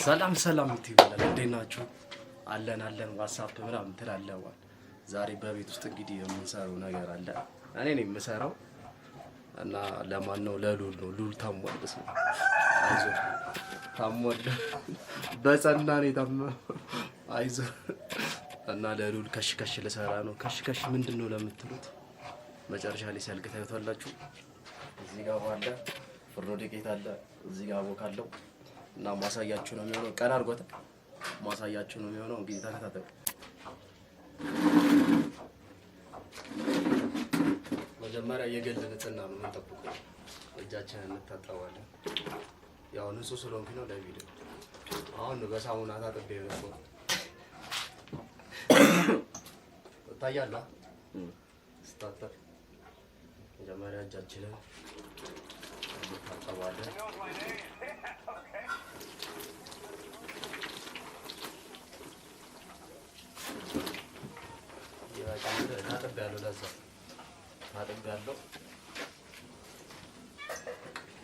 ሰላም ሰላም ይባላል። እንዴት ናችሁ? አለን ዋትስአፕ ምናምን ትላለህ። ዛሬ በቤት ውስጥ እንግዲህ የምንሰራው ነገር አለ። እኔ ነኝ የምሰራው እና ለማን ነው? ለሉል ነው። ሉል ታሟል። በስመ አብ አይዞህ፣ ታሟል በጸና ነው የታመመው። አይዞህ እና ለሉል ከሽ ልሰራ ነው። ከሽ ምንድን ነው ለምትሉት መጨረሻ ላይ ሲያልቅ ታዩታላችሁ። እዚህ ጋር ባለ ፍርኖ ዱቄት አለ። እዚህ ጋር አቦካለሁ እና ማሳያችሁ ነው የሚሆነው። ቀን አድርጎት ማሳያችሁ ነው የሚሆነው። እንግዲህ ተከታተሉ። መጀመሪያ የግል ንጽህና ነው የምንጠብቀው። እጃችንን እንታጠባለን። ያው ንጹህ ስለሆንኩ ነው ለቪዲዮ። አሁን በሳሙና ታጥቤ ነው ታያላ። ስታጠብ መጀመሪያ እጃችንን እንታጠባለን። ታጥቤያለሁ።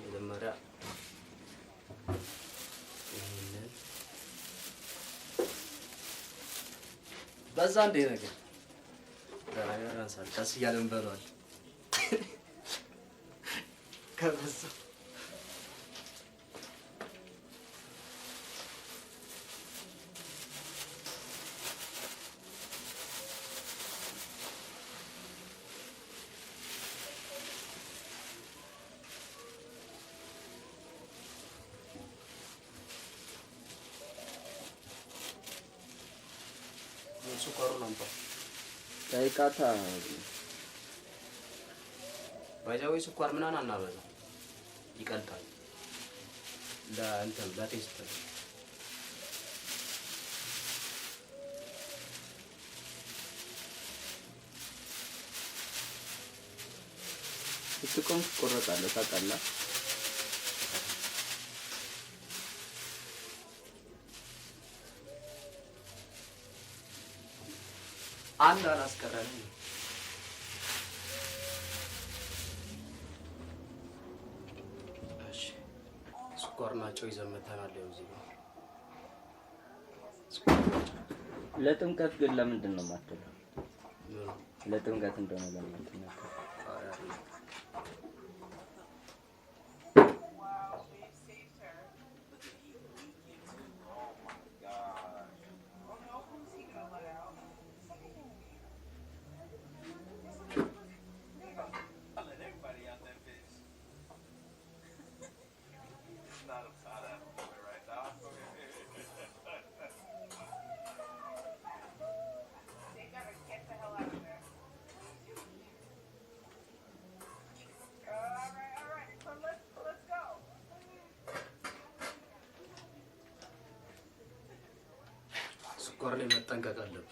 መጀመሪያ ይሄንን በዛ እንደ ነገር ቀስ እያልን እንበለዋል። ከበዛ ስኳሩን አምጣ። ዳይቃታ ባይዛዊ ስኳር ምናምን አናበዛ፣ ይቀልጣል። ለእንትን ለቴስት ስትቆም ትቆረጣለህ። ታውቃለህ? አንድ አላስቀረንም። እሺ ስኳር ናቸው ይዘን መተናል። እዚህ ነው ለጥምቀት ግን ለምንድን ነው የማትለው? ለጥምቀት እንደሆነ ለምን ነው? ስኳር ላይ መጠንቀቅ አለብን፣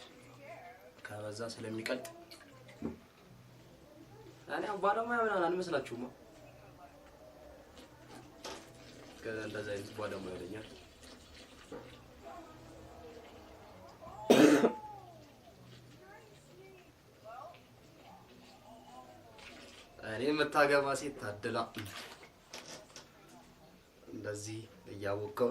ከበዛ ስለሚቀልጥ። እኔ ባለሙያ ምናምን አንመስላችሁም? እንደዛ አይነት ባለሙያ ያለኛል። እኔ የምታገባ ሴት ታድላ። እንደዚህ እያወቀው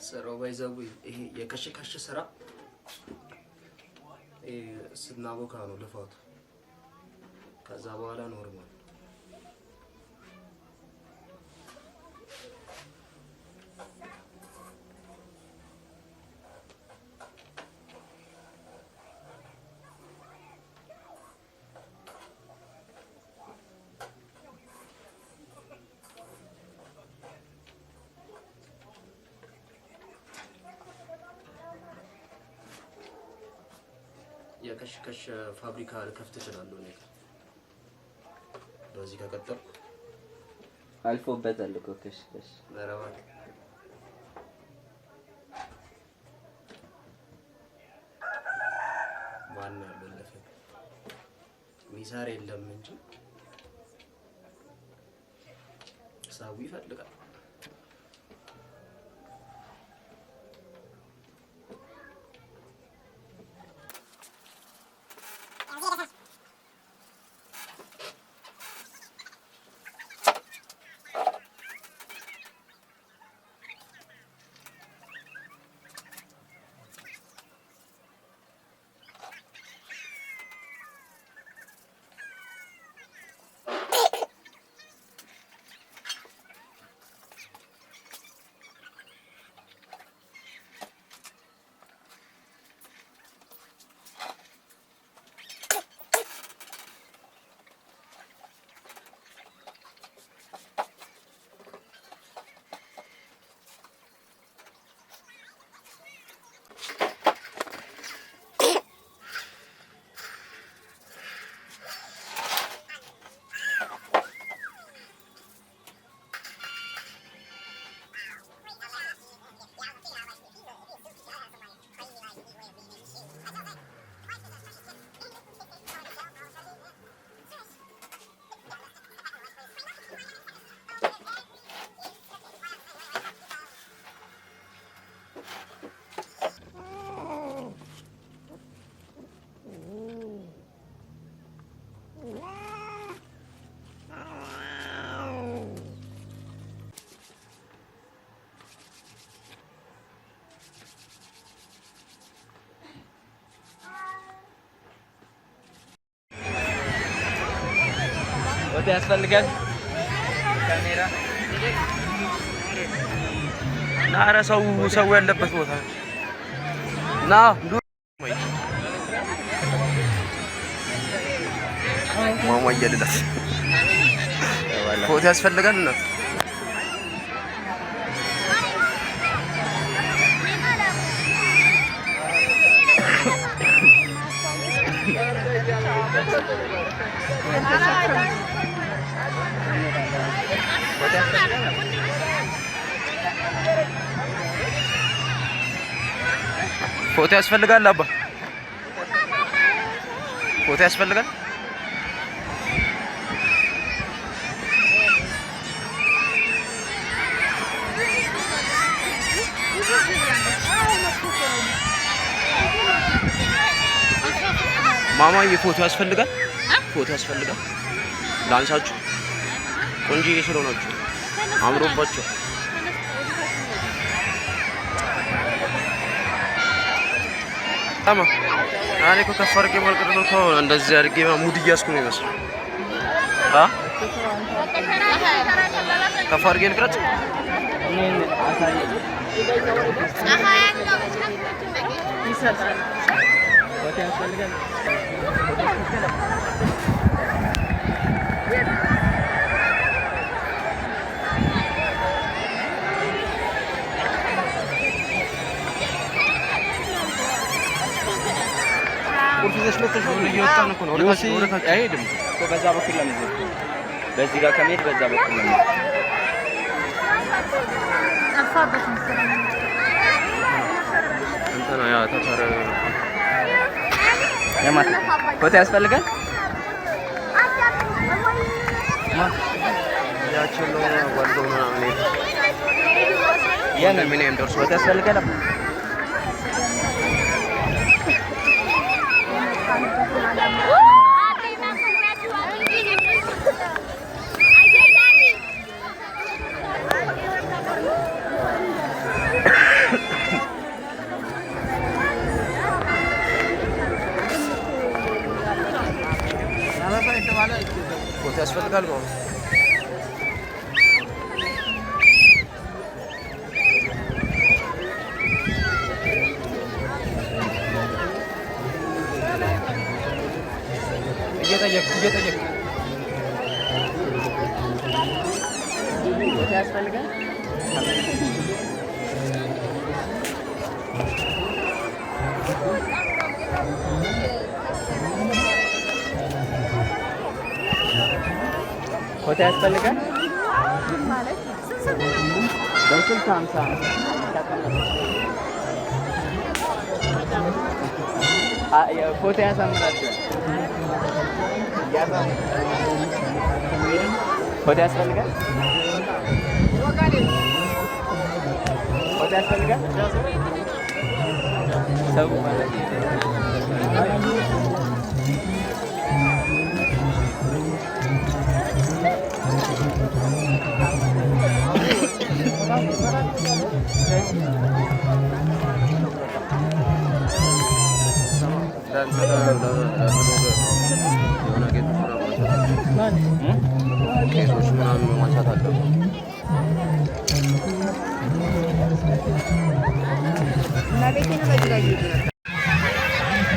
ስራው ባይዘው ይሄ የከሽ ስራ ስናቦካ ነው ልፋቱ። ከዛ በኋላ ኖርማል። የከሽ ፋብሪካ ልከፍት እችላለሁ እኔ በዚህ ከቀጠልኩ። አልፎበታል እኮ ከሽ መረባክ ማን ያለለፈ ሚሳር የለም እንጂ ሰው ይፈልጋል። ወደ ያስፈልጋል ካሜራ ኧረ ሰው ያለበት ቦታ ና ማማ እያልላት ፎቶ ያስፈልጋል እናት ፎቶ ያስፈልጋል አባ ፎቶ ያስፈልጋል ማማዬ ፎቶ ያስፈልጋል ፎቶ ያስፈልጋል ላንሳችሁ ቆንጆዬ ስለሆናችሁ አምሮባችሁ ታማ እኔ እኮ ከፍ አድርጌ ማልቀረው እኮ እንደዚህ አድርጌ ሙድ እያስኩ ነው ይመስል ከፍ አድርጌ ልቅረጽ በዛ በኩል ለምን በዚህ ጋር ከመሄድ በዛ በኩል ለምን ጠፋበት መሰለኝ እንትና ያ ተፈረ የማት ፎቶ ያስፈልጋል ያቸው ነው ወልዶ ነው የምን ምን እንደርሱ ፎቶ ያስፈልጋል ፎቶ ያስፈልጋል ነው እየጠየቅ ፎቶ ያስፈልጋል ፎቶ ያስፈልጋል ማለት በስልክ 50 ፎቶ ያሳምራችኋል ፎቶ ያስፈልጋል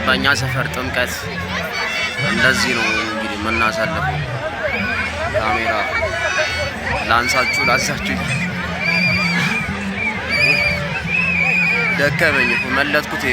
በእኛ ሰፈር ጥምቀት እንደዚህ ነው እንግዲህ የምናሳልፈው። ካሜራ ላንሳችሁ ደከመኝ እኮ መለጥኩት።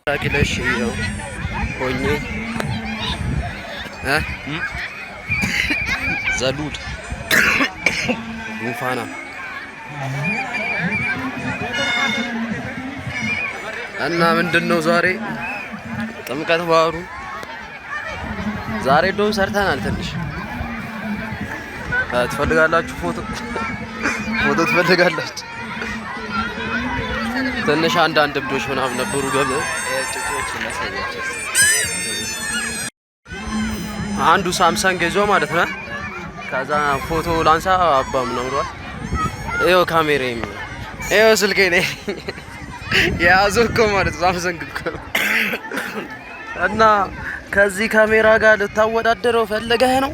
ታኪለሽ ነው ሆኜ ዘሉድ ጉንፋና እና ምንድነው ዛሬ ጥምቀት ባህሩ ዛሬ ዶም ሰርተናል። ትንሽ ትፈልጋላችሁ? ፎቶ ትፈልጋላችሁ? ትንሽ አንዳንድ እብዶች ምናምን ነበሩ። አንዱ ሳምሰንግ ይዞ ማለት ነው። ከዛ ፎቶ ላንሳ አባ ምናምን ብሏል። ይኸው ካሜራዬ ይኸው ስልኬ ነኝ የያዘው እኮ ማለት ሳምሰንግ እኮ እና ከዚህ ካሜራ ጋር ልታወዳደረው ፈልገህ ነው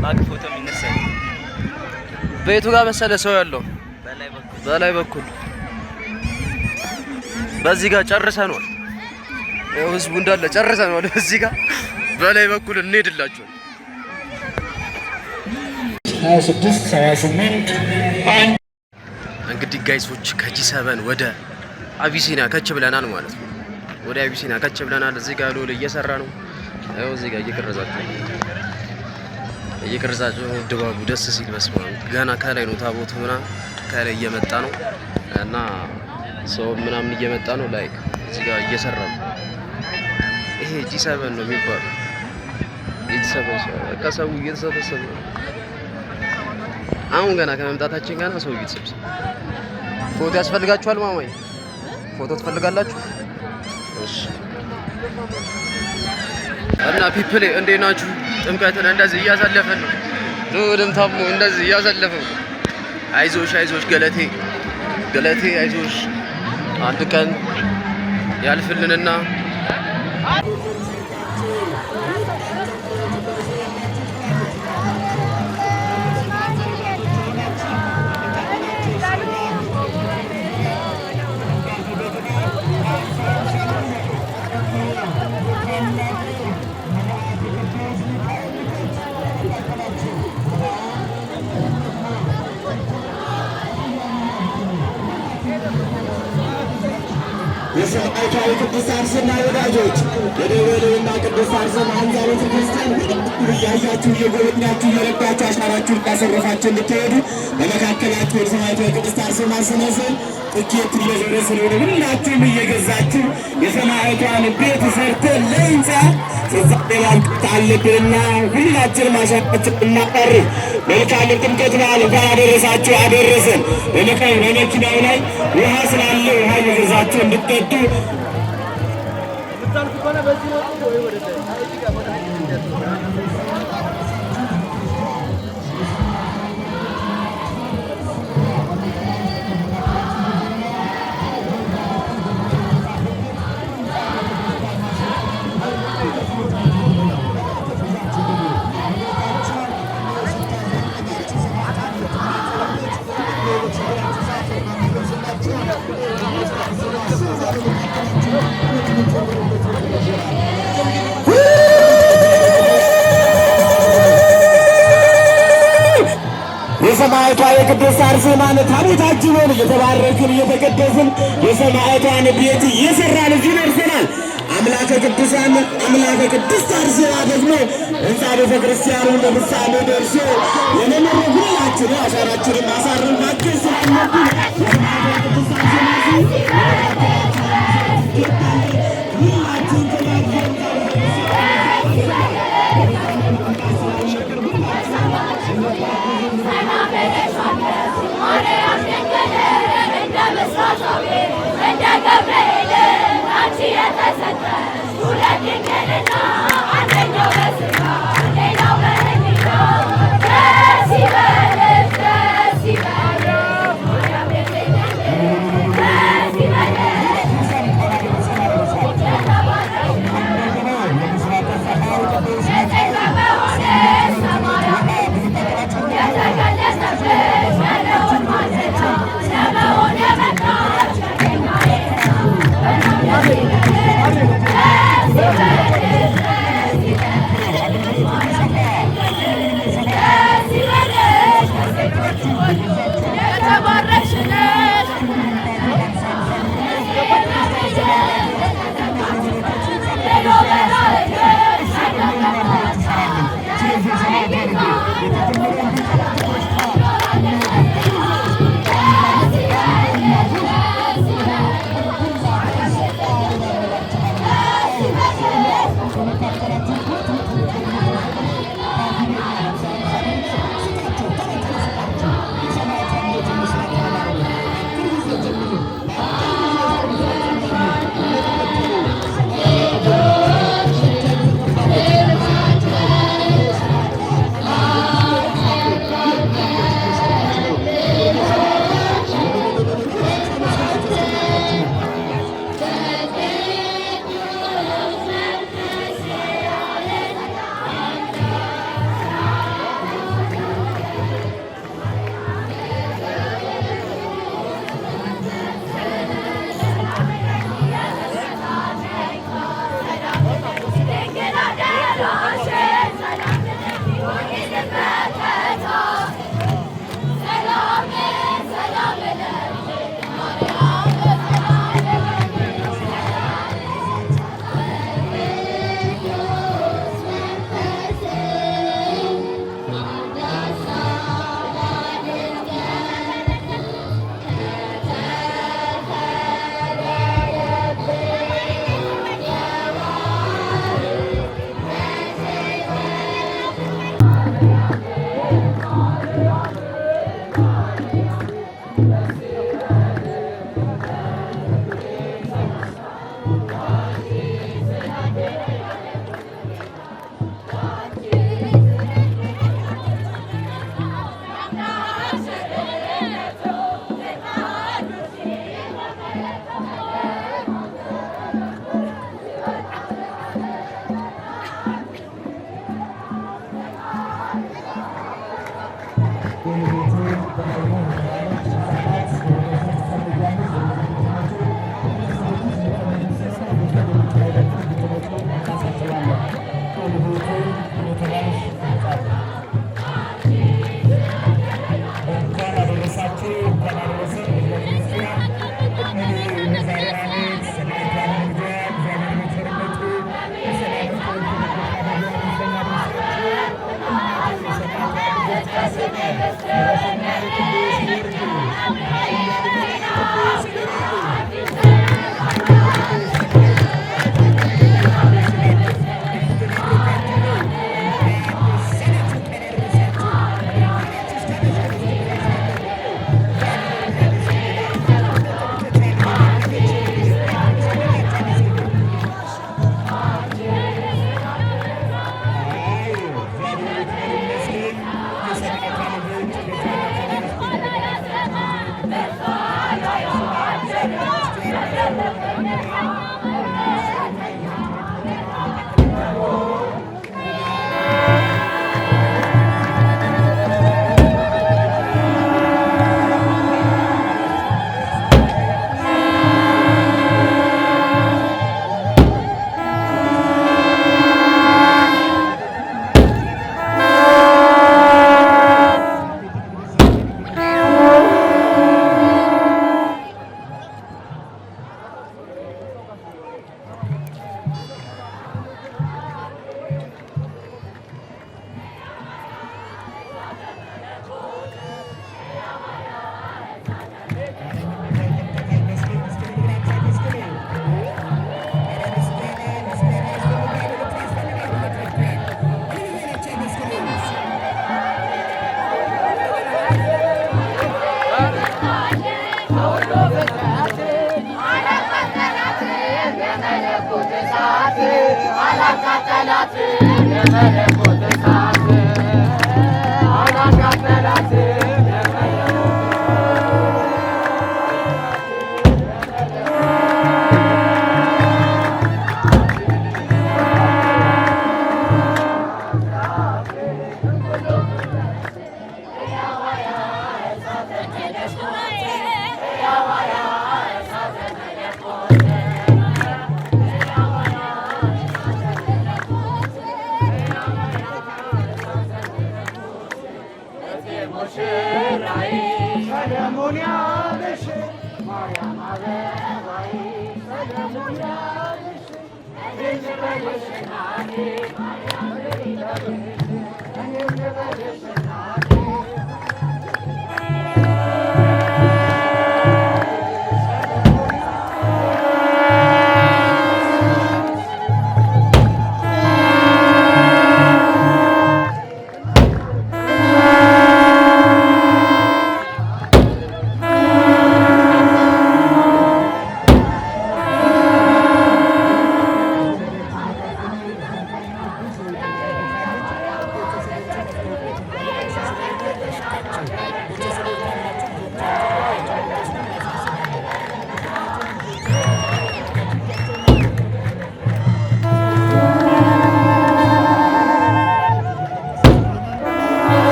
ባክ ፎቶ የሚነሳው ቤቱ ጋር መሰለ ሰው ያለው በላይ በኩል በዚህ ጋር ጨርሰናል። ያው ህዝቡ እንዳለ ጨርሰናል። በዚህ ጋር በላይ በኩል እንሄድላችኋል። 2678 እንግዲህ ጋይሶች ከጂ7 ወደ አቢሲኒያ ከች ብለናል ማለት ነው። ወደ አቢሲኒያ ከች ብለናል። እዚህ ጋር ሎል እየሰራ ነው። ያው እዚህ ጋር እየቀረጻቸው ድባቡ ደስ ሲል በስማ ገና ከላይ ነው ታቦቱ ምናምን ከላይ እየመጣ ነው እና ሰው ምናምን እየመጣ ነው። ላይክ እዚህ ጋር እየሰራ ነው። ይሄ ጂ7 ነው የሚባለው። ሰው እየተሰበሰበ ነው። አሁን ገና ከመምጣታችን ገና ሰው እየተሰበሰበ ፎቶ ያስፈልጋችኋል። ማማዬ ፎቶ ትፈልጋላችሁ? እሺ። እና ፒፕል እንዴት ናችሁ? ጥምቀትን እንደዚህ እያሳለፈን ነው። ዱድም ታሙ እንደዚህ እያሳለፈን ነው። አይዞሽ ገለቴ አይዞሽ፣ አንድ ቀን ያልፍልንና የሰማዕታዊ ቅድስት አርሴማ ወዳጆች የደወሌውና ቅድስት አርሴማ አንዛ ቤተክርስቲያን እያያችሁ እየጎበኛችሁ እየረዳችሁ አሻራችሁን እያሰረፋችሁ እንድትሄዱ በመካከላችሁ የሰማዕታዊ ቅድስት አርሴማ ስነ ስዕል ጥቂት እየዞረ ስለሆነ ሁላችሁም እየገዛችሁ የሰማዕቷን ቤት ሰርተን ለህንፃ ፍጻሜ ማምጣት አለብንና ሁላችንም አሻራችንን እናቀርብ። መልካም ጥምቀት በዓል እንኳን አደረሳችሁ አደረሰን። በመኪናው ላይ ውሃ ስላለ ውሃ እየገዛችሁ እንድትጠጡ Woo! የሰማዕቷ የቅድስት አርሴማን ታቦት አጅበን እየተባረክን እየተቀደስን የሰማዕቷን ቤት እየሰራን እዚህ ደርሰናል። አምላከ ቅዱሳን አምላከ ቅድስት አርሴማ ደግሞ ሕንፃ ቤተ ክርስቲያኑን ለምሳሌ ደርሶ የመመረ ሁላችን አሻራችንን ማሳረፋችን ስላለብን የሰማዕቷ ቅድስት አርሴማ ሁላችን ተባርከን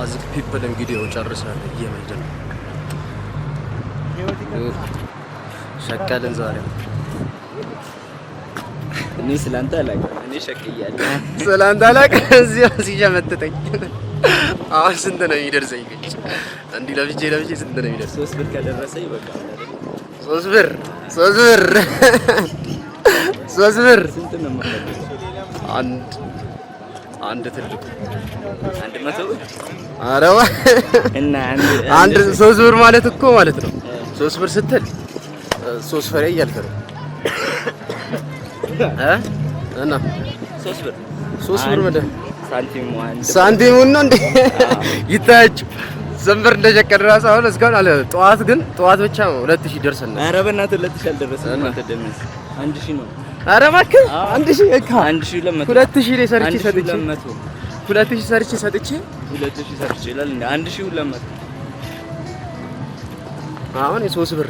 አዝክ ፒፕል እንግዲህ ጨርሰን እየመሄድን ነው። ሸቀልን ዛሬ እኔ ስላንተ አላውቅም። እኔ ሸቅያለሁ ስላንተ አላውቅም። እዚህ ሲሸመጥጠኝ አሁን ስንት ነው የሚደርሰኝ? እንዲህ ለብቼ ስንት ነው የሚደርሰኝ? 3 ብር ከደረሰኝ በቃ 3 ብር ስንት ነው ማለት? አንድ ትልቁ 100 ብር አረዋ እና አንድ 3 ብር ማለት እኮ ማለት ነው። 3 ብር ስትል 3 ፍሬ እያልክ ነው እና 3 ብር ምንድን ሳንቲሙ ነው እንዴ? ይታያችሁ ዘንበር እንደሸቀደ ራስ አሁን እስካሁን አለ። ጠዋት ብቻ ነው 2000 ደርሰን። ኧረ በእናትህ 2000 አልደረሰም። አንተ ደምስ 1000 ነው። ኧረ እባክህ 1000 እካ 1200 2000 ላይ ሰርቼ ሰጥቼ 2000 ሰርቼ ሰጥቼ ይላል እንዴ? 1200 አሁን የ3 ብር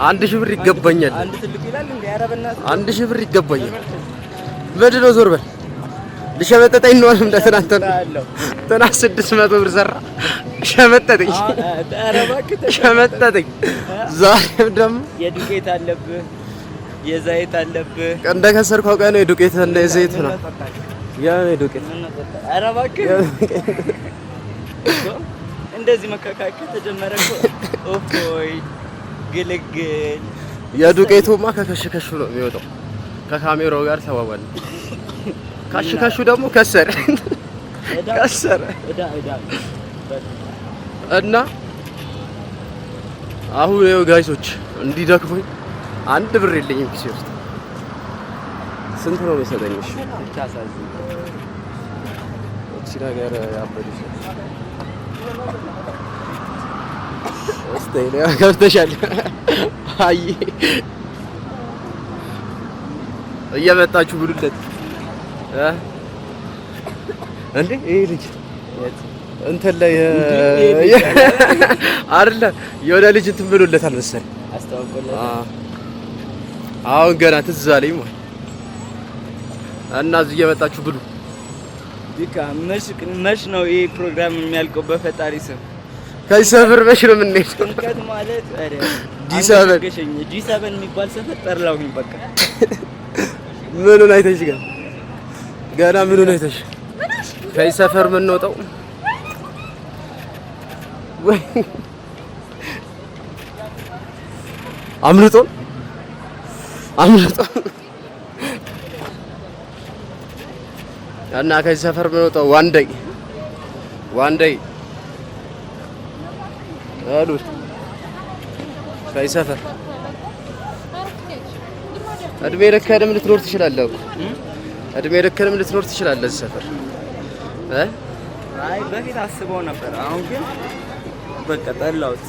1000 ብር ይገባኛል። አንድ ትልቅ ይላል እንዴ? ኧረ በእናትህ 1000 ብር ይገባኛል። ምንድን ነው ዞር በል ልሸመጠጠኝ ነው አለም እንደተናንተ ተና 600 ብር ሰራ ሸመጠጠኝ። ኧረ እባክህ ሸመጠጠኝ። ዛሬም ደግሞ የዱቄት አለብህ የዘይት አለብህ። እንደከሰርኩ አውቀህ ነው የዱቄት እና የዘይት ነው ያ ነው የዱቄት። ኧረ እባክህ እንደዚህ መካካከል ተጀመረ እኮ ኦፎይ ግልግል። የዱቄቱማ ከከሽከሹ ነው የሚወጣው። ከካሜራው ጋር ተባባል። ካሽከሹ ደግሞ ከሰረ እና አሁን ይኸው ጋይሶች እንዲደክሞኝ 1 ብር የለኝም ኪሴ ውስጥ። ስንት ነው የሚሰጠኝ? እሺ እቺ ነገር ያበደሽ እስቲ ነው ከፍተሻል። አይ እየመጣችሁ ብሉለት እንዴ ይሄ ልጅ እንትን ላይ አይደለ የሆነ ልጅ እንትን ብሎለታል መሰለኝ አስተዋውቆለታል። አሁን ገና ትዝ አለኝ ማለት እና እዚህ እየመጣችሁ ብሉ። ዲካ መች ነው ይሄ ፕሮግራም የሚያልቀው? በፈጣሪ ስም ከዚህ ሰፈር መች ነው የምንሄድ? ጥምቀት ማለት ዲ7 የሚባል ሰፈር ጠርላሁኝ። በቃ ምኑን አይተሽ ገና ምኑን አይተሽ ከዚህ ሰፈር ምን ነው ጠው ወይ አምልጦ እና ከዚህ ሰፈር ምን ወጣው ዋን ዴይ አሉት ከዚህ ሰፈር እድሜ ልክህንም ልትኖር ትችላለህ እኮ እድሜ ልክህንም ልትኖር ትችላለህ እዚህ ሰፈር አይ በፊት አስበው ነበር። አሁን ግን በቃ ጠላሁት።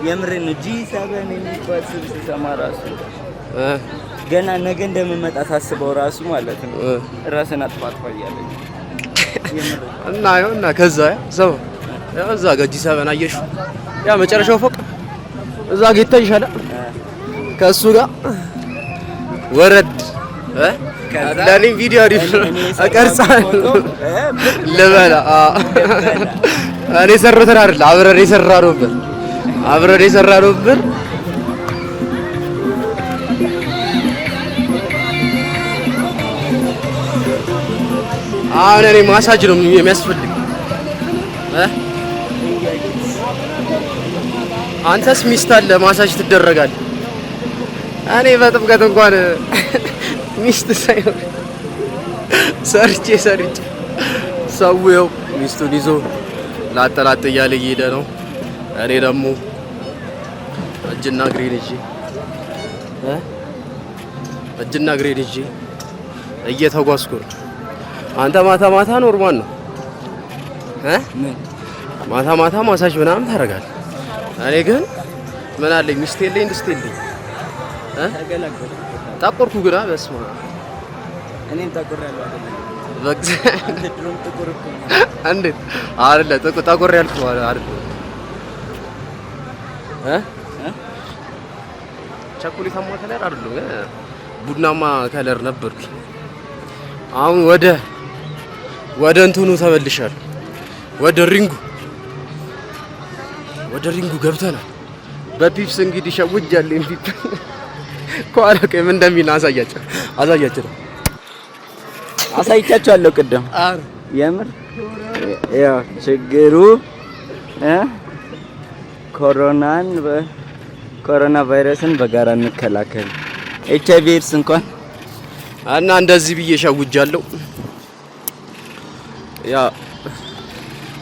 የምሬን ነው። ጂ7 የሚባል ስም ስሰማ ራሱ ገና ነገ እንደምመጣ ሳስበው ራሱ ማለት ነው ራስን አጥፋት እያለኝ እና ከዛ ሰው እዛ ጋር ጂ7 አየሽ ያ መጨረሻው ፎቅ እዛ ጌታ ይሻላል ከሱ ጋር ወረድ ለኔ ቪዲዮ አሪፍ እቀርጻለሁ ልበላ እኔ ሰሩትን አይደል አብረን የሰራነውበት አሁን እኔ ማሳጅ ነው የሚያስፈልግ አንተስ ሚስት አለ ማሳጅ ትደረጋለህ። እኔ በጥምቀት እንኳን ሚስት ሳይሆን ሰርቼ ሰው ይኸው ሚስቱን ይዞ ላጠላጥ እያለ እየሄደ ነው። እኔ ደግሞ እጅና እግሬን ይዤ እየተጓዝኩ ነው። አንተ ማታ ኖርማል ነው ማታ ማሳጅ ምናምን ታደርጋለህ። እኔ ግን ምን አለኝ ሚስት የለኝ ድስት የለኝ ጠቆርኩ ግና በስመ አብ እኔም ጠቆሬያለሁ አይደል? በቃ ድሮም ጥቁር እኮ እንዴት አይደለ ጠቆር ያልኩ አይደል? ቸኮሌታማ ከለር አይደለም ግን ቡናማ ከለር ነበርኩ። አሁን ወደ እንትኑ ተመልሻለሁ። ወደ ሪንጉ ገብተናል። በፒፕስ እንግዲህ ሸውጃለሁ። እንዴት ኳራ ከምን እንደሚል አሳይቻቸዋለሁ ቅድም። የምር ያው ችግሩ ኮሮና ቫይረስን በጋራ እንከላከል HIV ኤድስ እንኳን እና እንደዚህ ብዬ ሸውጃለሁ። ያ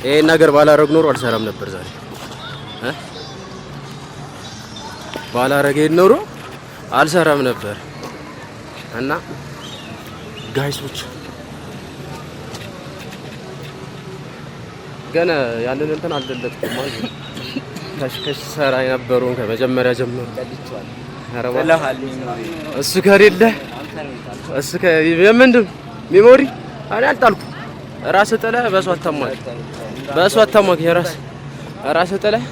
ይሄ ነገር ባላረግ ኖሮ አልሰራም ነበር ዛሬ ባላረገ ኖሮ አልሰራም ነበር። እና ጋይሶች ገና ያንን እንትን አልደለጥኩም ማለት ነው። ከሽከሽ ሰራ የነበረውን ከመጀመሪያ ጀምሮ እሱ ከሌለ የምንድን ሜሞሪ እኔ አልጣልኩም። ራስህ ጥለህ በሰው አታማክ ራስህ ጥለህ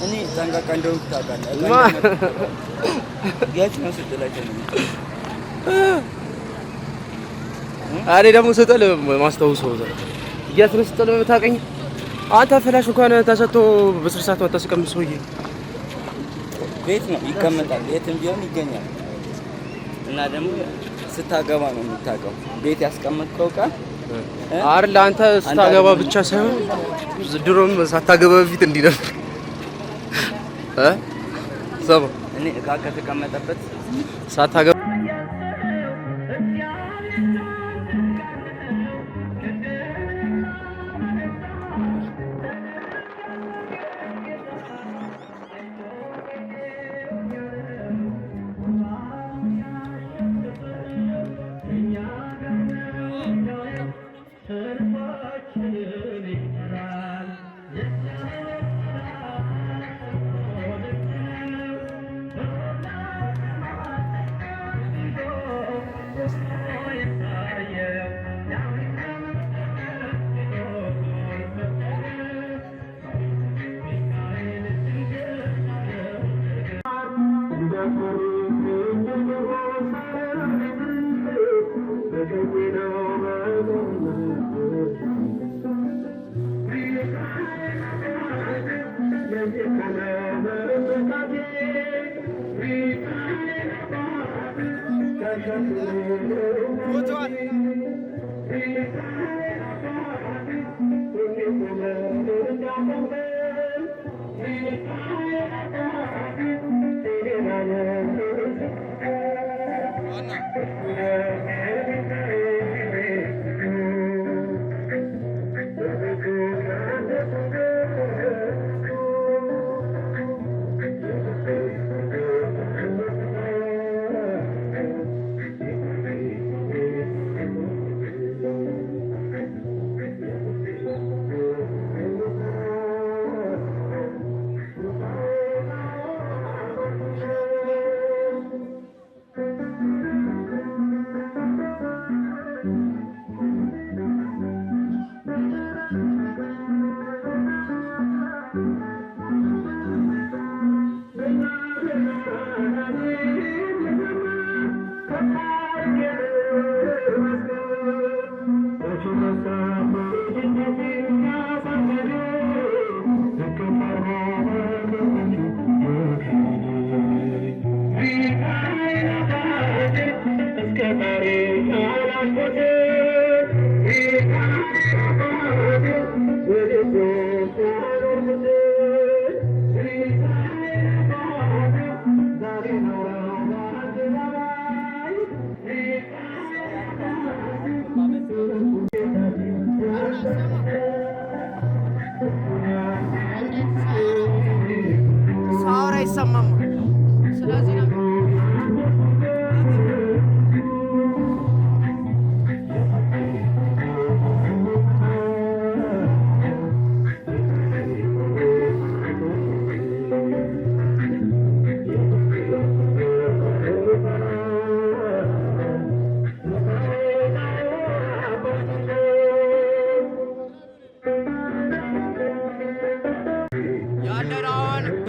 እኔ ጠንቃቃ እንደሆንኩ ታውቃለህ። የት ነው ስትጥላቸው ነው? እኔ ደግሞ ስጥል ማስታውሰው የት ነው ስጥል የምታውቀኝ አንተ። ፍላሽ እንኳን ተሰጥቶ በስር ሰዓት ማታስቀምጥ ሰውዬ ቤት ነው ይቀመጣል፣ የትም ቢሆን ይገኛል። እና ደግሞ ስታገባ ነው የምታውቀው ቤት ያስቀመጥከው ዕቃ አይደል? አንተ ስታገባ ብቻ ሳይሆን ድሮም ሳታገባ በፊት እንዲህ ነበር ሰባ እኔ ዕቃ ከተቀመጠበት ሳታገባ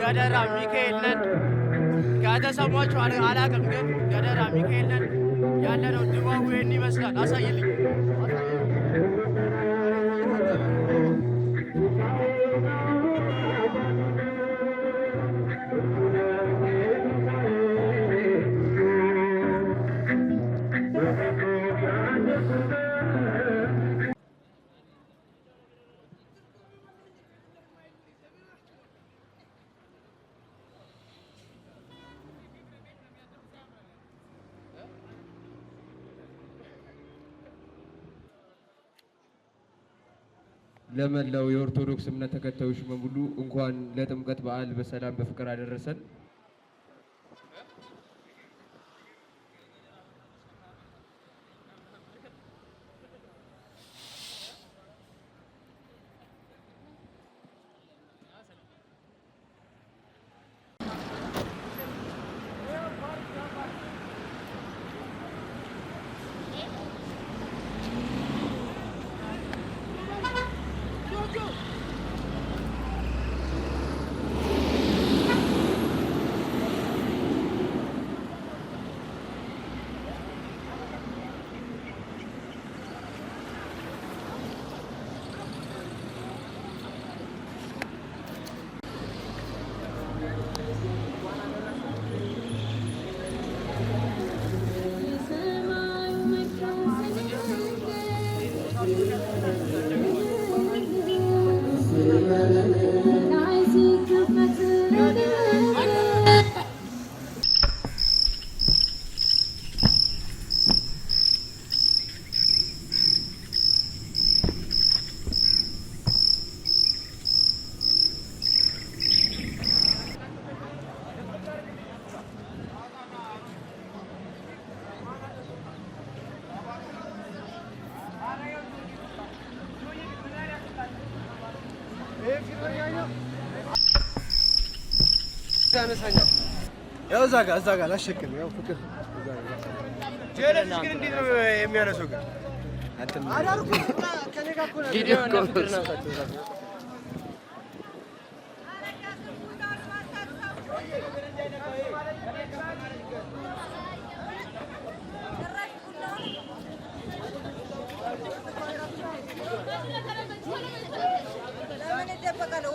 ገደራ ሚካኤል ነን። ከተሰማችሁ አላውቅም፣ ግን ገደራ ሚካኤል ነን ያለነው። ድባቡ ይህን ይመስላል። አሳይልኝ። ለመላው የኦርቶዶክስ እምነት ተከታዮች በሙሉ እንኳን ለጥምቀት በዓል በሰላም በፍቅር አደረሰን። ያው እዛ ጋር ላሸክም። ያው ፍቅር ጀለስ ግን እንዴት ነው የሚያነሰው? ግን አንተም አዳርኩ ከኔ ጋር እኮ ነው ቪዲዮ እና ፍቅር ነው ታውቃለህ።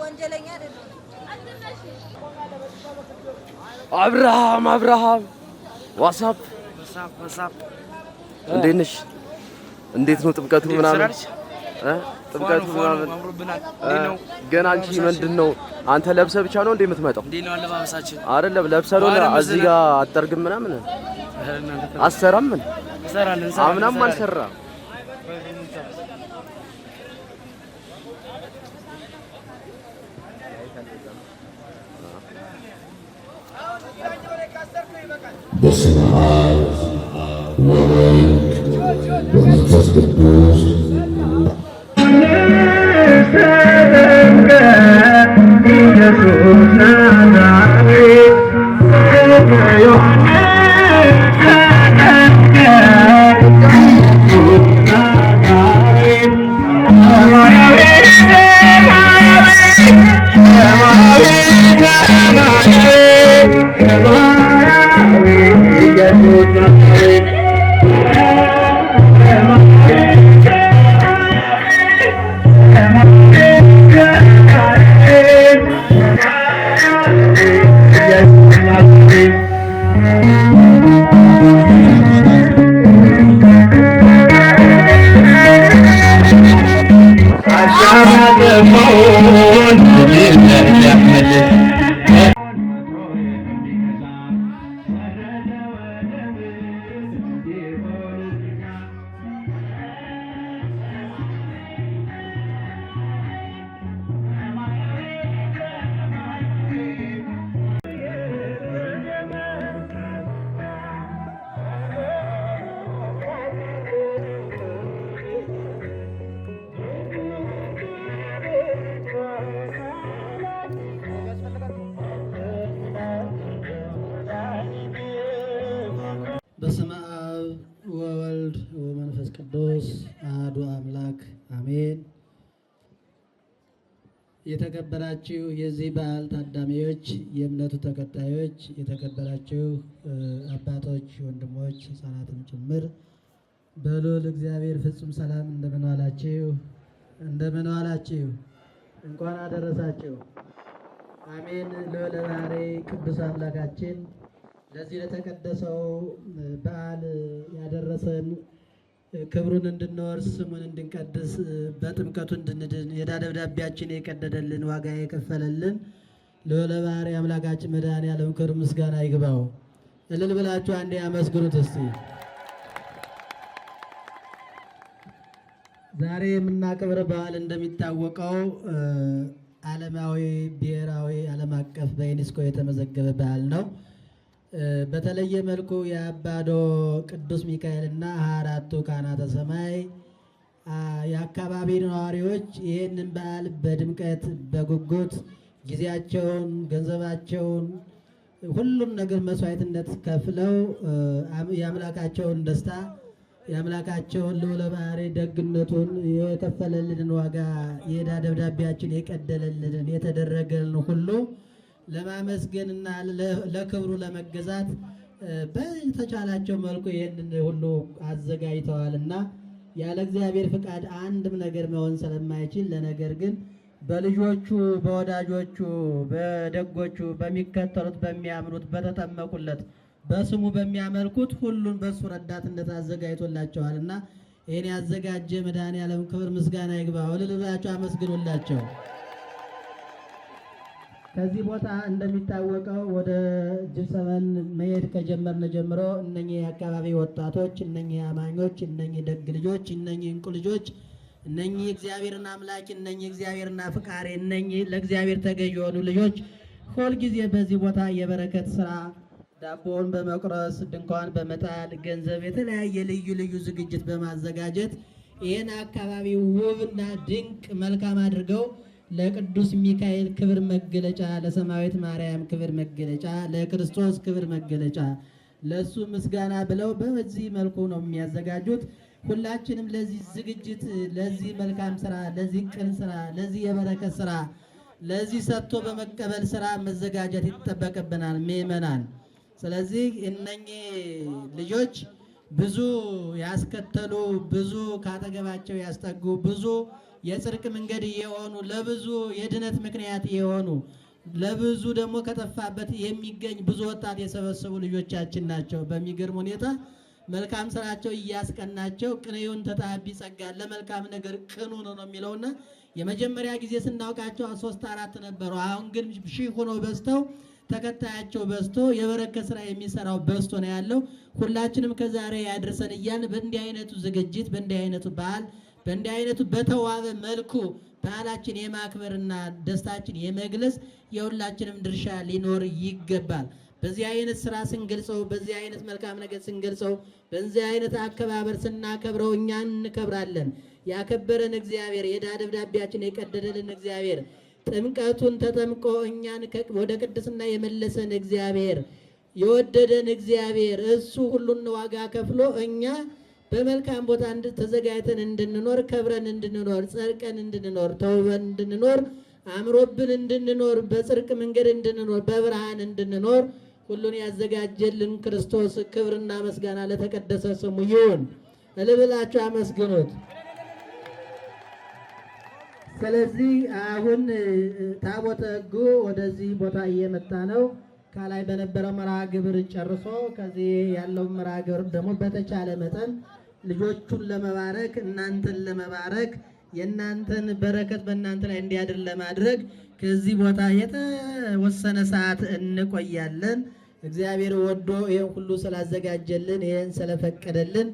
ወንጀለኛ አይደለም። አብርሃም ዋትስአፕ እንዴት ነሽ? እንዴት ነው ጥምቀቱ ምናምን? ጥምቀቱ ምናምን ግን አንቺ ምንድነው አንተ ለብሰህ ብቻ ነው እንዴ የምትመጣው? እንዴ ነው አለባበሳችን? አይደለም ለብሰህ ነው እዚህ ጋር አትጠርግም ምናምን አሰራም ምን አምናም አልሰራ በስመ አብ ወወልድ ወመንፈስ ቅዱስ በስመ አብ ወወልድ ወመንፈስ ቅዱስ አሐዱ አምላክ አሜን። የተከበራችሁ የዚህ በዓል ታዳሚዎች፣ የእምነቱ ተከታዮች፣ የተከበራችሁ አባቶች፣ ወንድሞች፣ ሕፃናትም ጭምር በልዑል እግዚአብሔር ፍጹም ሰላም እንደምን ዋላችሁ? እንደምን ዋላችሁ? እንኳን አደረሳችሁ። አሜን። ልዑለ ባሕርይ ቅዱስ አምላካችን ለዚህ ለተቀደሰው በዓል ያደረሰን ክብሩን እንድንወርስ ስሙን እንድንቀድስ በጥምቀቱ እንድንድን የዕዳ ደብዳቤያችን የቀደደልን ዋጋ የከፈለልን ልዑለ ባሕርይ አምላካችን መድኃኔዓለም ክብር ምስጋና ይግባው። እልል ብላችሁ አንዴ አመስግኑት እስቲ። ዛሬ የምናከብር በዓል እንደሚታወቀው ዓለማዊ፣ ብሔራዊ፣ ዓለም አቀፍ በዩኔስኮ የተመዘገበ በዓል ነው። በተለየ መልኩ የአባዶ ቅዱስ ሚካኤልና 24ቱ ካህናተ ሰማይ የአካባቢ ነዋሪዎች ይህንን በዓል በድምቀት በጉጉት ጊዜያቸውን፣ ገንዘባቸውን፣ ሁሉም ነገር መስዋዕትነት ከፍለው የአምላካቸውን ደስታ የአምላካቸውን ልዑለ ባሕርይ ደግነቱን የከፈለልንን ዋጋ የዕዳ ደብዳቤያችን የቀደለልንን የተደረገልን ሁሉ ለማመስገንና ለክብሩ ለመገዛት በተቻላቸው መልኩ ይህንን ሁሉ አዘጋጅተዋልና ያለ እግዚአብሔር ፍቃድ አንድም ነገር መሆን ስለማይችል ለነገር ግን በልጆቹ በወዳጆቹ በደጎቹ በሚከተሉት በሚያምኑት በተጠመቁለት በስሙ በሚያመልኩት ሁሉን በእሱ ረዳትነት አዘጋጅቶላቸዋልና ይህን ያዘጋጀ መድኃኔዓለም ክብር ምስጋና ይግባው። እልል ብላችሁ አመስግኑላቸው። ከዚህ ቦታ እንደሚታወቀው ወደ ጅብሰመን መሄድ ከጀመርን ጀምሮ እነኚህ የአካባቢ ወጣቶች፣ እነኚህ አማኞች፣ እነኚህ ደግ ልጆች፣ እነኚህ እንቁ ልጆች፣ እነኚህ እግዚአብሔርን አምላኪ፣ እነኚህ እግዚአብሔርን አፍቃሪ፣ እነኚህ ለእግዚአብሔር ተገዥ የሆኑ ልጆች ሁልጊዜ በዚህ ቦታ የበረከት ስራ ዳቦውን በመቁረስ ድንኳን በመጣል ገንዘብ የተለያየ ልዩ ልዩ ዝግጅት በማዘጋጀት ይህን አካባቢ ውብና ድንቅ መልካም አድርገው ለቅዱስ ሚካኤል ክብር መገለጫ፣ ለሰማያዊት ማርያም ክብር መገለጫ፣ ለክርስቶስ ክብር መገለጫ ለሱ ምስጋና ብለው በዚህ መልኩ ነው የሚያዘጋጁት። ሁላችንም ለዚህ ዝግጅት፣ ለዚህ መልካም ስራ፣ ለዚህ ቅን ስራ፣ ለዚህ የበረከት ስራ፣ ለዚህ ሰጥቶ በመቀበል ስራ መዘጋጀት ይጠበቅብናል ምእመናን። ስለዚህ እነኚህ ልጆች ብዙ ያስከተሉ፣ ብዙ ካጠገባቸው ያስጠጉ፣ ብዙ የጽድቅ መንገድ የሆኑ፣ ለብዙ የድነት ምክንያት የሆኑ፣ ለብዙ ደግሞ ከጠፋበት የሚገኝ ብዙ ወጣት የሰበሰቡ ልጆቻችን ናቸው። በሚገርም ሁኔታ መልካም ስራቸው እያስቀናቸው ቅኔውን ተጣቢ ጸጋ ለመልካም ነገር ቅኑ ነው የሚለውና የመጀመሪያ ጊዜ ስናውቃቸው 3-4 ነበሩ። አሁን ግን ሺህ ሆነው በዝተው ተከታያቸው በዝቶ የበረከት ስራ የሚሰራው በዝቶ ነው ያለው። ሁላችንም ከዛሬ ያድርሰን እያልን በእንዲህ አይነቱ ዝግጅት በእንዲህ አይነቱ በዓል በእንዲህ አይነቱ በተዋበ መልኩ ባህላችን የማክበርና ደስታችን የመግለጽ የሁላችንም ድርሻ ሊኖር ይገባል። በዚህ አይነት ስራ ስንገልጸው፣ በዚህ አይነት መልካም ነገር ስንገልጸው፣ በዚህ አይነት አከባበር ስናከብረው እኛ እንከብራለን። ያከበረን እግዚአብሔር፣ የዕዳ ደብዳቤያችን የቀደደልን እግዚአብሔር፣ ጥምቀቱን ተጠምቆ እኛን ወደ ቅድስና የመለሰን እግዚአብሔር፣ የወደደን እግዚአብሔር እሱ ሁሉን ዋጋ ከፍሎ እኛ በመልካም ቦታ ተዘጋጅተን እንድንኖር፣ ከብረን እንድንኖር፣ ጸድቀን እንድንኖር፣ ተውበን እንድንኖር፣ አምሮብን እንድንኖር፣ በጽድቅ መንገድ እንድንኖር፣ በብርሃን እንድንኖር ሁሉን ያዘጋጀልን ክርስቶስ ክብርና ምስጋና ለተቀደሰ ስሙ ይሁን። እልል ብላችሁ አመስግኑት። ስለዚህ አሁን ታቦተ ሕጉ ወደዚህ ቦታ እየመጣ ነው። ከላይ በነበረው መርሃ ግብር ጨርሶ ከዚህ ያለው መርሃ ግብር ደግሞ በተቻለ መጠን ልጆቹን ለመባረክ እናንተን ለመባረክ የእናንተን በረከት በእናንተ ላይ እንዲያድር ለማድረግ ከዚህ ቦታ የተወሰነ ሰዓት እንቆያለን። እግዚአብሔር ወዶ ይህን ሁሉ ስላዘጋጀልን ይህን ስለፈቀደልን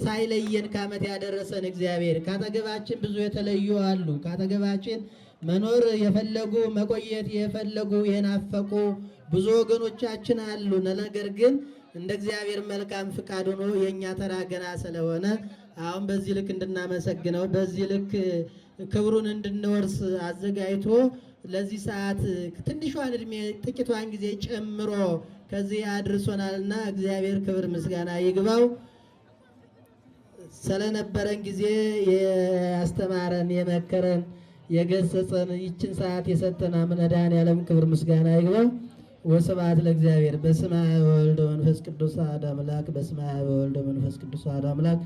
ሳይለየን ከዓመት ያደረሰን እግዚአብሔር ካጠገባችን ብዙ የተለዩ አሉ። ካጠገባችን መኖር የፈለጉ መቆየት የፈለጉ የናፈቁ ብዙ ወገኖቻችን አሉ። ነገር ግን እንደ እግዚአብሔር መልካም ፍቃድ ሆኖ የእኛ ተራ ገና ስለሆነ አሁን በዚህ ልክ እንድናመሰግነው በዚህ ልክ ክብሩን እንድንወርስ አዘጋጅቶ ለዚህ ሰዓት ትንሿን እድሜ ጥቂቷን ጊዜ ጨምሮ ከዚህ አድርሶናልና እግዚአብሔር ክብር ምስጋና ይግባው። ስለነበረን ጊዜ ያስተማረን የመከረን የገሰጸን ይችን ሰዓት የሰጠን መድኃኔዓለም ክብር ምስጋና ይግባው። ወስብሐት ለእግዚአብሔር። በስመ አብ ወወልድ ወመንፈስ ቅዱስ አሐዱ አምላክ። በስመ አብ ወወልድ ወመንፈስ ቅዱስ አሐዱ አምላክ።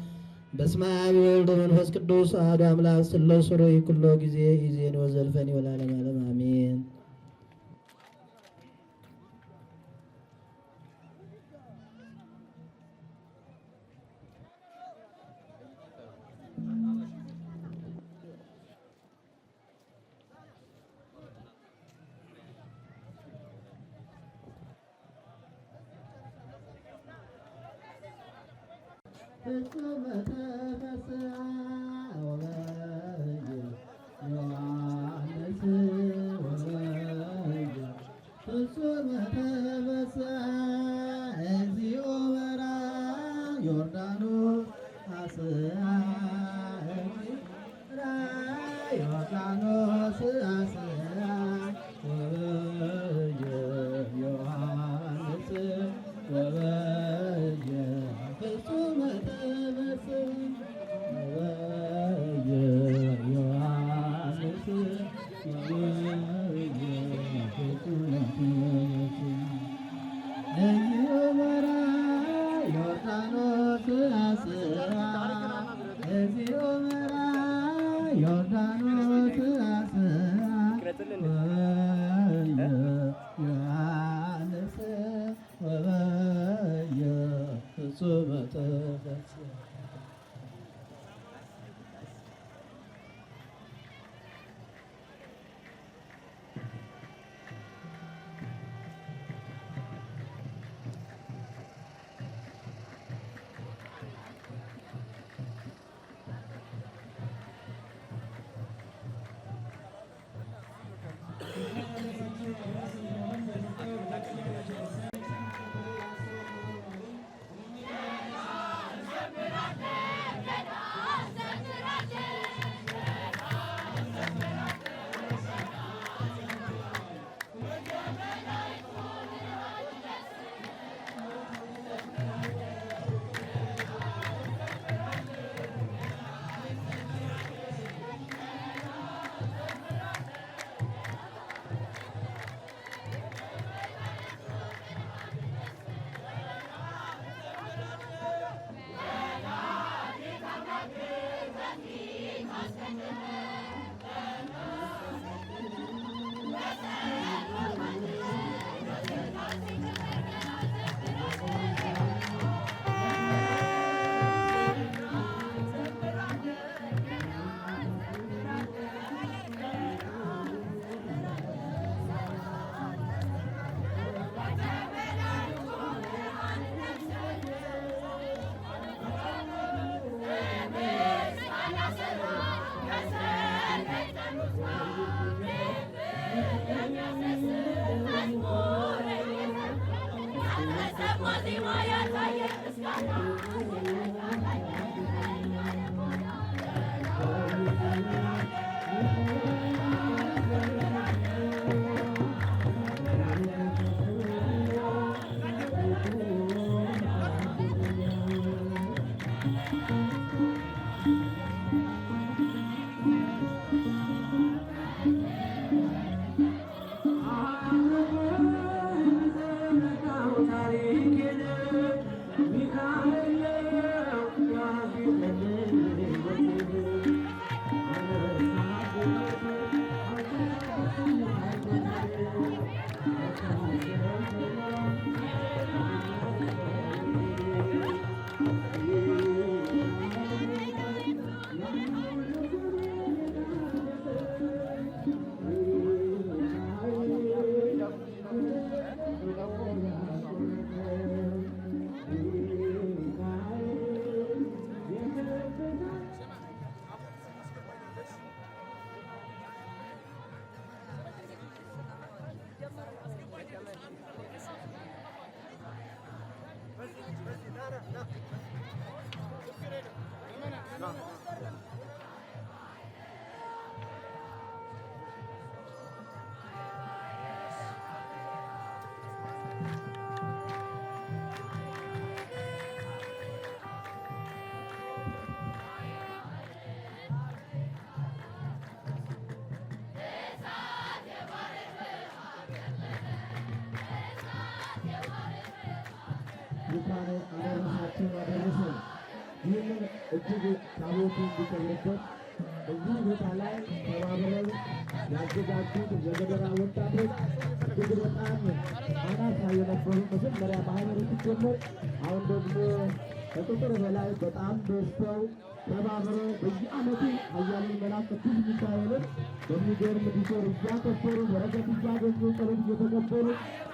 በስመ አብ ወወልድ ወመንፈስ ቅዱስ አሐዱ አምላክ። ስሉስ ሩይ ኩሎ ጊዜ ይዜን ወዘልፈኒ ወለዓለመ ዓለም አሜን። ፍጹመ ተፈሥሐ ወበየ ዮሐንስ ወበየ ፍጹመ ተፈሥሐ እግዚኦ በርሃ ዮርዳኖስ አስዓ ዮርዳኖስ አስዓ ወበየ ዮሐንስ ወበየ ፍጹመ ተፈሥሐ እንኳን አደረሳችሁ አደረሰን። ይህንን እጅግ ታቦቱ እንዲከብርበት እዚህ ቦታ ላይ ተባብረው ያዘጋጁት የገደራ ወጣቶች እጅግ በጣም አናሳ የነበሩ መጀመሪያ ማህበሩ ሲጀመር አሁን ደግሞ ከቁጥር በላይ በጣም በዝተው ተባብረው በየዓመቱ ኃያሉን መልአክ ቅዱስ ሚካኤልን በሚገርም ዲኮር እያከበሩ በረከት እያገኙ ጸሎት እየተቀበሉ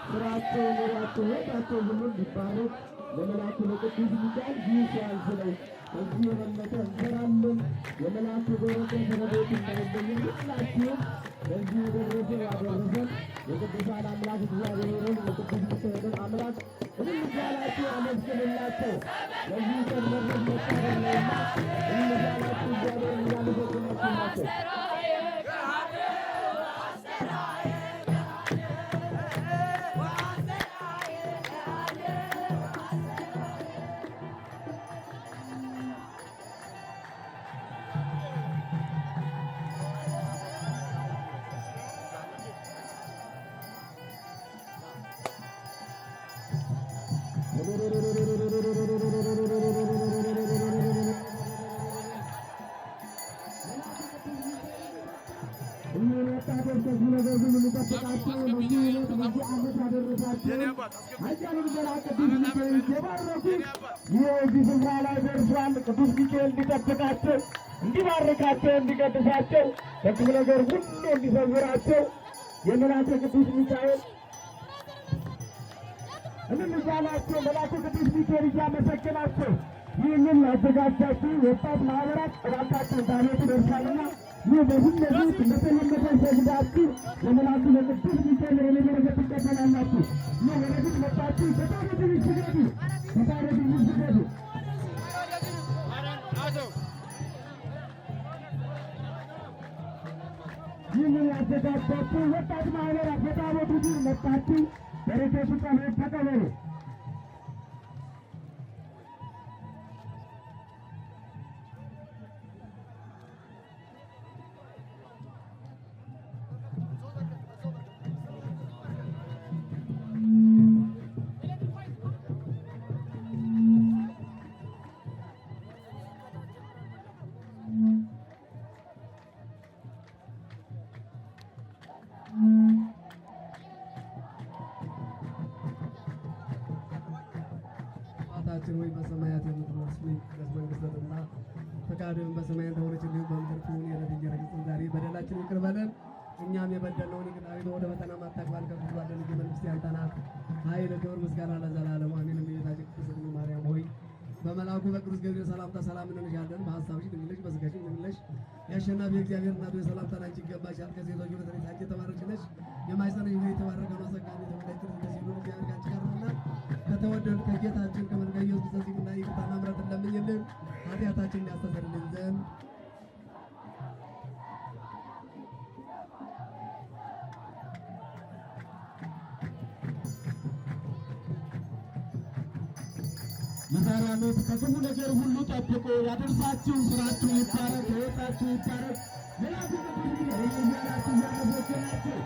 ስራቸው፣ ኑሯቸው፣ ሕይወታቸው ሁሉ እንዲባረክ ለመልአኩ ለቅዱስ ሚካኤል ይህ ሲያልፍ ነው። ከዚህ የበለጠ እንሰራለን። የመልአኩ በረከት ረድኤት እንዳይለየን ሁላችሁም በዚህ ደረሰ ያደረሰን የቅዱሳን አምላክ እግዚአብሔርን የቅዱስ ሚካኤልን አምላክ እልል እያላችሁ አመስግኑላቸው። ለዚህ ቀን መድረስ መታደል ነውና እልል እያላችሁ እግዚአብሔርን እያመሰገናችሁ ናቸው። የዚህ ስፍራ ላይ ደርሷል። ቅዱስ ሚካኤል እንዲጠብቃቸው፣ እንዲባርካቸው፣ እንዲቀድሳቸው ከክፉ ነገር ሁሉ እንዲሰውራቸው የመልአከ ቅዱስ ሚካኤል እንምዛላቸው መልአከ ቅዱስ ሚካኤል እያመሰገናቸው ይህንን ያዘጋጃችሁ ወጣት ማህበራት እባካችሁ ታቦቱ ደርሷልና ይህ በሁሉ ቤት እንደተለመደ ሰግዳችሁ ለመልአኩ ለቅዱስ ሚካኤል በረከት ትቀበላላችሁ። ይህ ወደፊት መጣችሁ በታቦቱ ይስገዱ፣ በታቦቱ ይስገዱ። ይህንን ያዘጋጃችሁ ወጣት ማህበራት በታቦቱ ዙር መጣችሁ በረከቱ ጸሎት ተቀበሉ። አባታችን ሆይ በሰማያት የምትኖር ስምህ ይቀደስ፣ መንግስትህ ትምጣ፣ ፈቃድህም በሰማይ እንደሆነች እንዲሁም በምድር ትሁን። የዕለት እንጀራችንን ስጠን ዛሬ፣ በደላችንን ይቅር በለን እኛም የበደልነውን ይቅር በለን፣ ወደ ፈተናም አታግባን ከክፉ አድነን እንጂ መንግሥት ያንተ ናት፣ ኃይል፣ ክብር፣ ምስጋና ለዘላለሙ አሜን። እመቤታችን ቅድስት ድንግል ማርያም ሆይ በመልአኩ በቅዱስ ገብርኤል ሰላምታ ሰላም እንልሻለን። በሐሳብሽ ድንግል ነሽ፣ በሥጋሽም ድንግል ነሽ። የአሸናፊ እግዚአብሔር እናቱ የሰላምታ ላንቺ ይገባሻል። ከሴቶች ሁሉ ተለይተሽ አንቺ የተባረክሽ ነሽ፣ በደል ከጌታችን ከመድኃኒታችን ኢየሱስ ክርስቶስ ይቅርታና ምሕረትን ለምኝልን ኃጢአታችንን ያስተሰርይልን ዘንድ የዛሬ ዓመት ከክፉ ነገር ሁሉ ጠብቆ ያደርሳችሁ። ስራችሁ ይባረክ፣ ሕይወታችሁ ይባረክ። ሌላቱ እያላችሁ እያመሰገናችሁ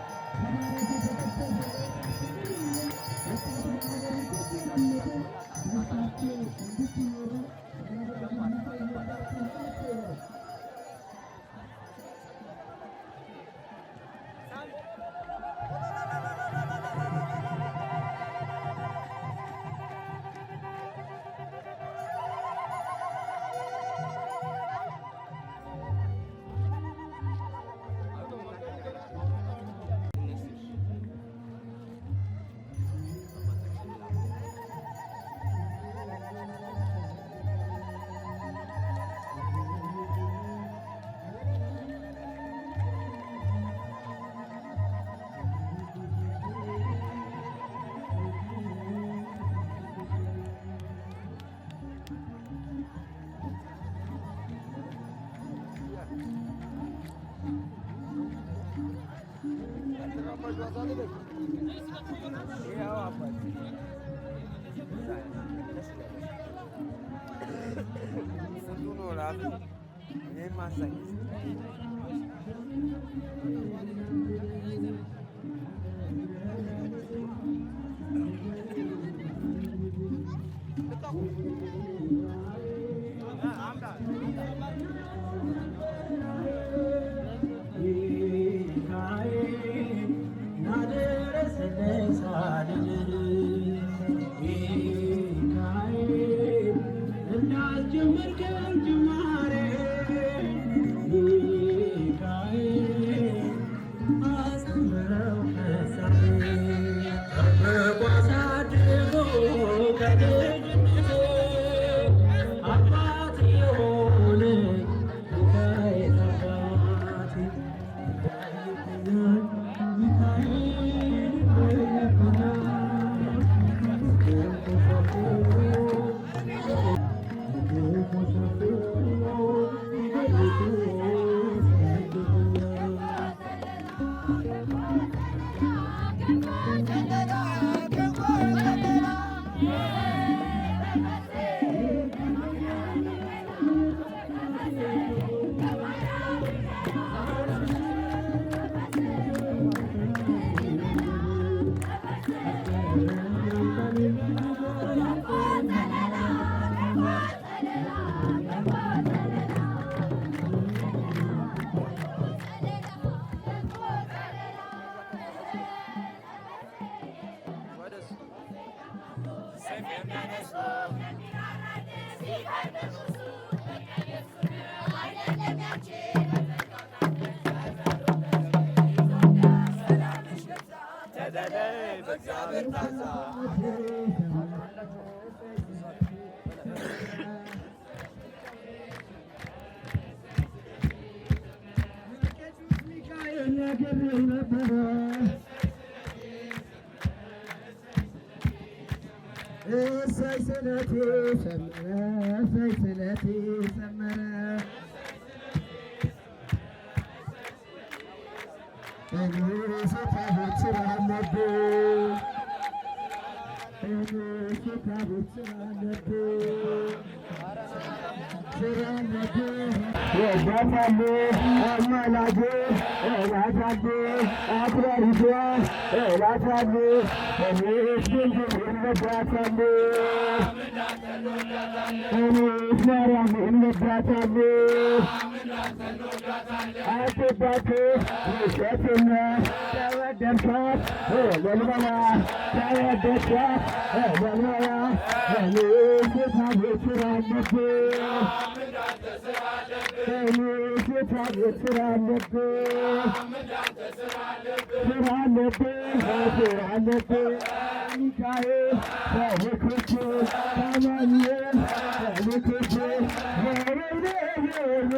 ተባረኩ፣ ተቀደሱ። እሰይ ስለቴ ሰመረ፣ እሰይ ስለቴ ሰመረ። እኔ ስታቦት ስራ አለብኝ፣ እኔ ስታቦት ስራ አለብኝ፣ ስራ አለብኝ። ወዳታለሁ አማላጄ እላታለሁ፣ አክራሪቷ እላታለሁ፣ እኔስ ድንግል እንወዳታለሁ፣ እኔስ ማርያም እንወዳታለሁ። አትባቱ ውሸትና ተወደድኳት በልበላ፣ ተወደድኳት በልበላ። እኔስ የታቦት ስራ አለብኝ፣ እኔስ የታቦት ስራ አለብኝ፣ ስራ አለብኝ፣ ስራ አለብኝ። ሚካኤል በልክች ታማኝን በልክች ዘወይኔ ዘወይኔ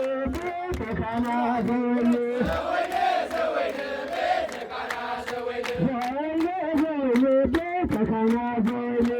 ተካና ዘወይኔ ዘወይኔ ተካና ዘወይኔ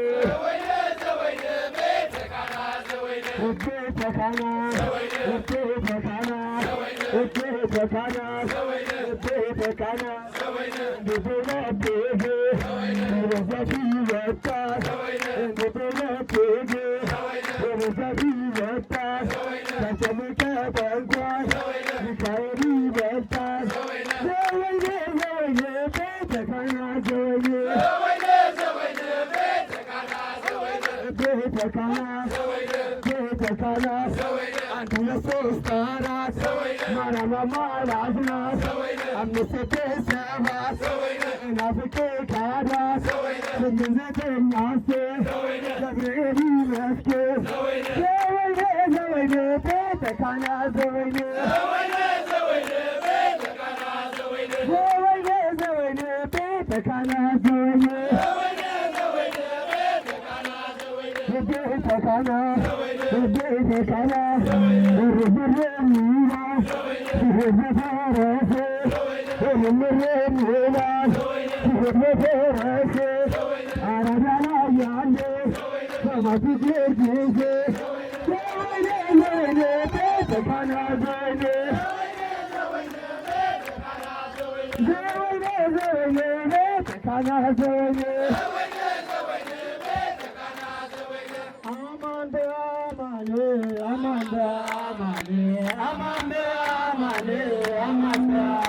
Amanda,